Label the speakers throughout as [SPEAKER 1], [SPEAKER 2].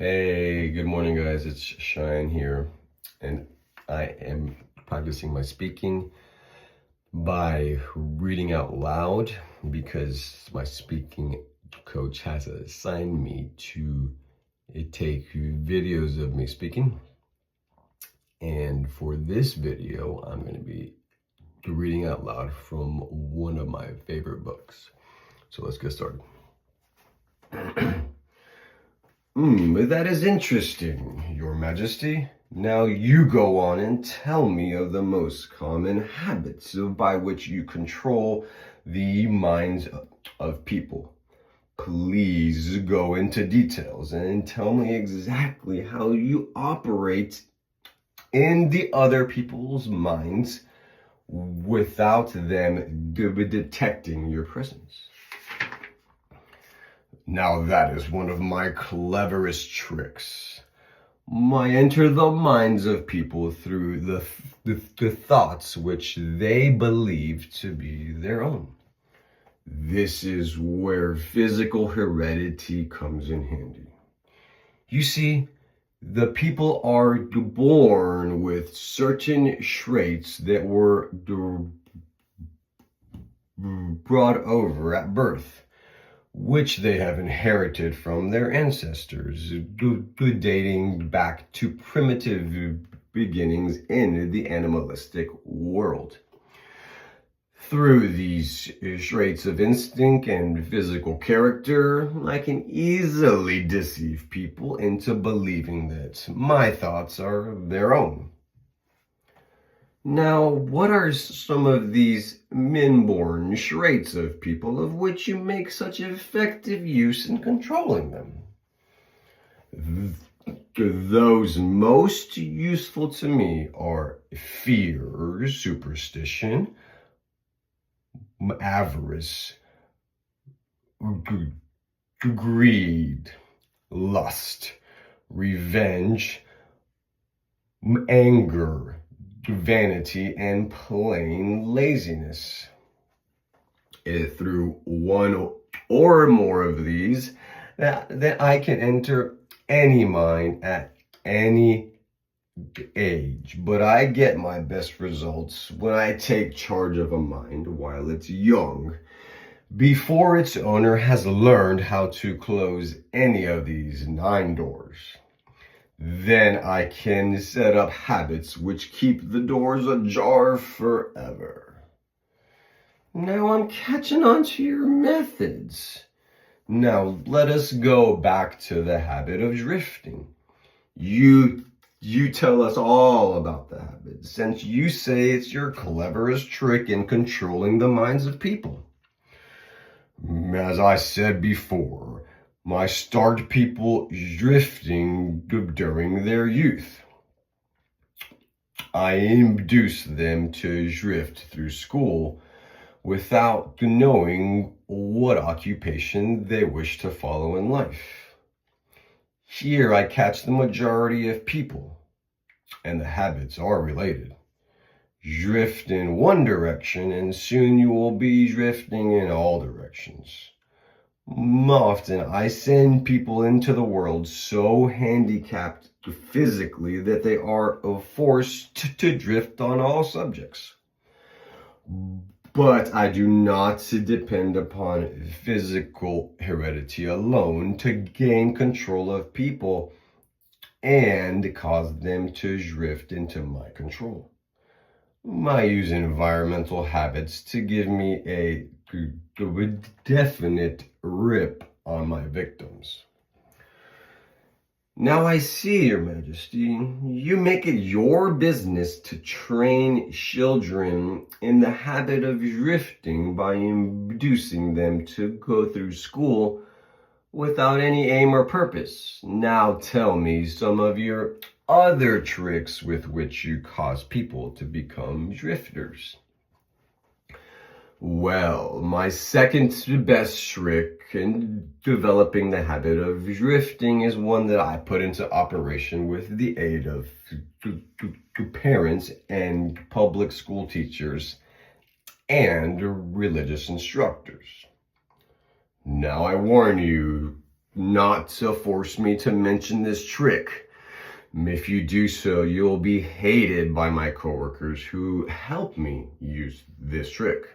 [SPEAKER 1] Hey, good morning, guys. It's Shine here, and I am practicing my speaking by reading out loud because my speaking coach has assigned me to take videos of me speaking. And for this video, I'm going to be reading out loud from one of my favorite books. So let's get started. That is interesting, Your Majesty. Now you go on and tell me of the most common habits by which you control the minds of people. Please go into details and tell me exactly how you operate in the other people's minds without them detecting your presence. Now that is one of my cleverest tricks. I enter the minds of people through the thoughts which they believe to be their own. This is where physical heredity comes in handy. You see, the people are born with certain traits that were brought over at birth, which they have inherited from their ancestors, dating back to primitive beginnings in the animalistic world. Through these traits of instinct and physical character, I can easily deceive people into believing that my thoughts are their own. Now, what are some of these inborn traits of people of which you make such effective use in controlling them? Those most useful to me are fear, superstition, avarice, greed, lust, revenge, anger, vanity, and plain laziness. Through one or more of these, that I can enter any mind at any age, but I get my best results when I take charge of a mind while it's young, before its owner has learned how to close any of these 9 doors. Then I can set up habits which keep the doors ajar forever. Now I'm catching on to your methods. Now let us go back to the habit of drifting. You tell us all about the habit, since you say it's your cleverest trick in controlling the minds of people. As I said before, I start people drifting during their youth. I induce them to drift through school without knowing what occupation they wish to follow in life. Here I catch the majority of people, and the habits are related. Drift in one direction, and soon you will be drifting in all directions. Often I send people into the world so handicapped physically that they are forced to drift on all subjects. But I do not depend upon physical heredity alone to gain control of people and cause them to drift into my control. I use environmental habits to give me a definite rip on my victims. Now I see, Your Majesty, you make it your business to train children in the habit of drifting by inducing them to go through school without any aim or purpose. Now tell me some of your other tricks with which you cause people to become drifters. Well, my second best trick in developing the habit of drifting is one that I put into operation with the aid of parents and public school teachers and religious instructors. Now I warn you, not to force me to mention this trick. If you do so, you'll be hated by my coworkers who help me use this trick.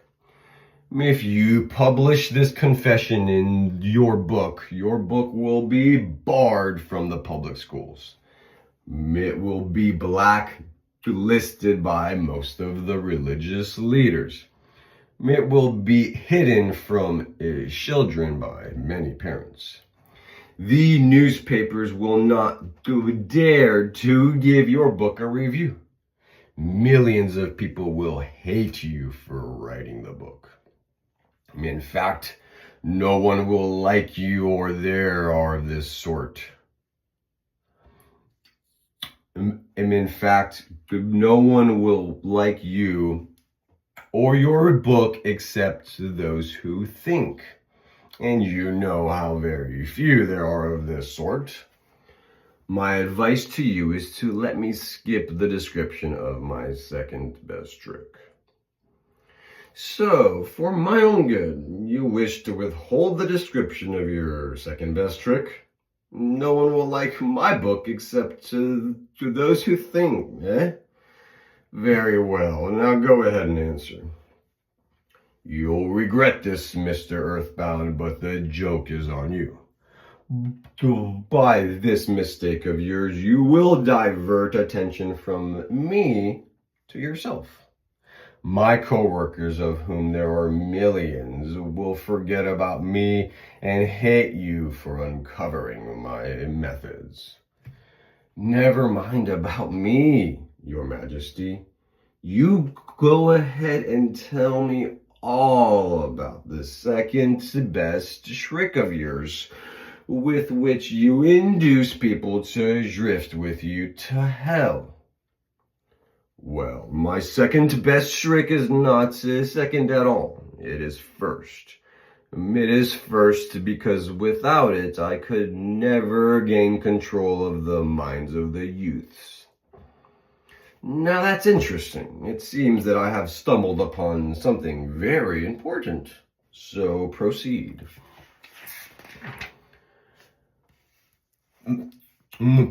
[SPEAKER 1] If you publish this confession in your book will be barred from the public schools. It will be blacklisted by most of the religious leaders. It will be hidden from children by many parents. The newspapers will not dare to give your book a review. Millions of people will hate you for writing the book. In fact, no one will like you or there are of this sort. In fact, no one will like you or your book except those who think. And you know how very few there are of this sort. My advice to you is to let me skip the description of my second best trick. So, for my own good, you wish to withhold the description of your second best trick? No one will like my book except to those who think, eh? Very well, now go ahead and answer. You'll regret this, Mr. Earthbound, but the joke is on you. By this mistake of yours, you will divert attention from me to yourself. My coworkers, of whom there are millions, will forget about me and hate you for uncovering my methods. Never mind about me, Your Majesty. You go ahead and tell me all about the second best trick of yours, with which you induce people to drift with you to hell. Well, my second best trick is not second at all. It is first. It is first because without it, I could never gain control of the minds of the youths. Now that's interesting. It seems that I have stumbled upon something very important. So proceed.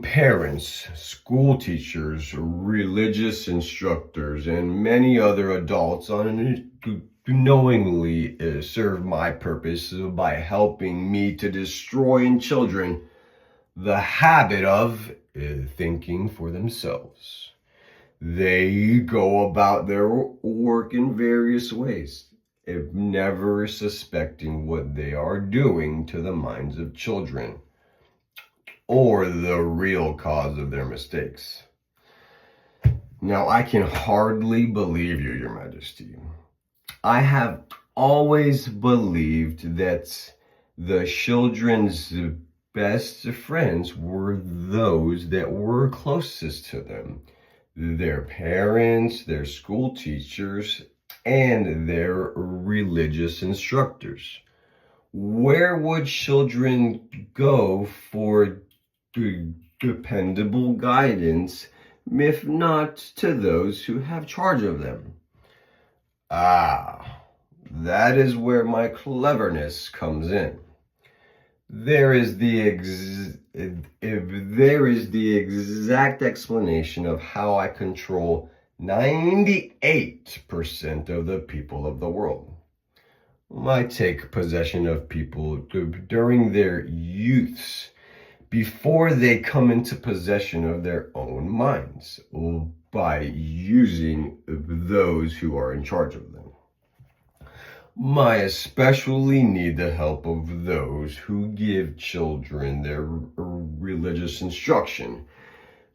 [SPEAKER 1] Parents, school teachers, religious instructors, and many other adults unknowingly serve my purpose by helping me to destroy in children the habit of thinking for themselves. They go about their work in various ways, never suspecting what they are doing to the minds of children, or the real cause of their mistakes. Now, I can hardly believe you, Your Majesty. I have always believed that the children's best friends were those that were closest to them. Their parents, their school teachers, and their religious instructors. Where would children go for dependable guidance, if not to those who have charge of them? Ah, that is where my cleverness comes in. There is the exact explanation of how I control 98% of the people of the world. I take possession of people during their youths, before they come into possession of their own minds, by using those who are in charge of them. I especially need the help of those who give children their religious instruction,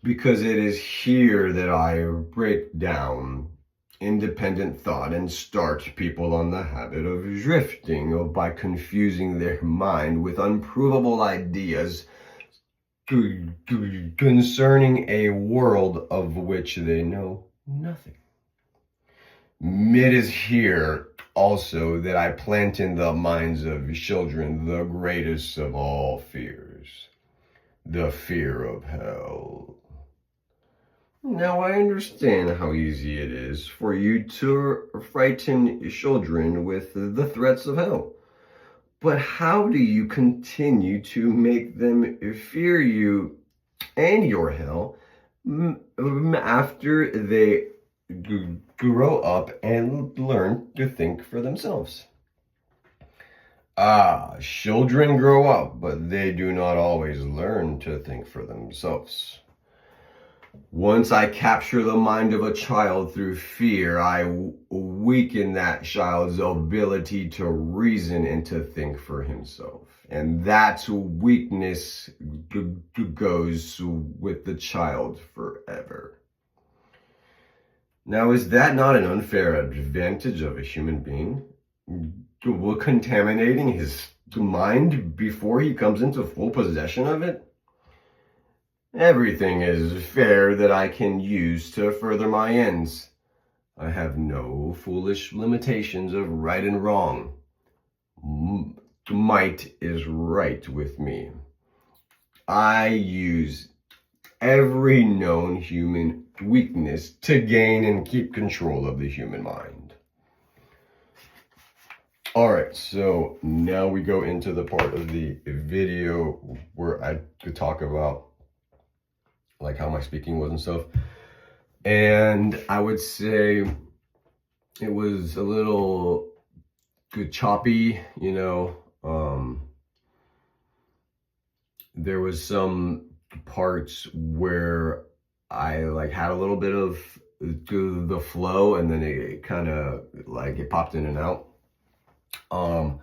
[SPEAKER 1] because it is here that I break down independent thought and start people on the habit of drifting by confusing their mind with unprovable ideas concerning a world of which they know nothing. It is here also that I plant in the minds of children the greatest of all fears, the fear of hell. Now I understand how easy it is for you to frighten children with the threats of hell. But how do you continue to make them fear you and your hell after they grow up and learn to think for themselves? Children grow up, but they do not always learn to think for themselves. Once I capture the mind of a child through fear, I weaken that child's ability to reason and to think for himself. And that weakness goes with the child forever. Now, is that not an unfair advantage of a human being? Contaminating his mind before he comes into full possession of it? Everything is fair that I can use to further my ends. I have no foolish limitations of right and wrong. Might is right with me. I use every known human weakness to gain and keep control of the human mind. All right, so now we go into the part of the video where I could talk about like how my speaking was and stuff. And I would say it was a little choppy, you know. There was some parts where I like had a little bit of the flow, and then it kind of like it popped in and out. I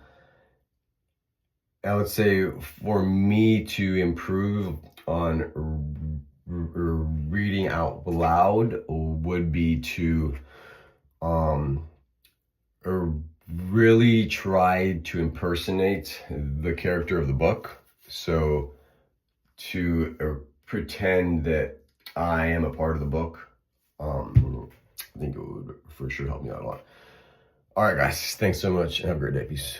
[SPEAKER 1] would say for me to improve on reading out loud would be to really try to impersonate the character of the book. So to pretend that I am a part of the book. I think it would for sure help me out a lot. All right, guys, thanks so much and have a great day. Peace.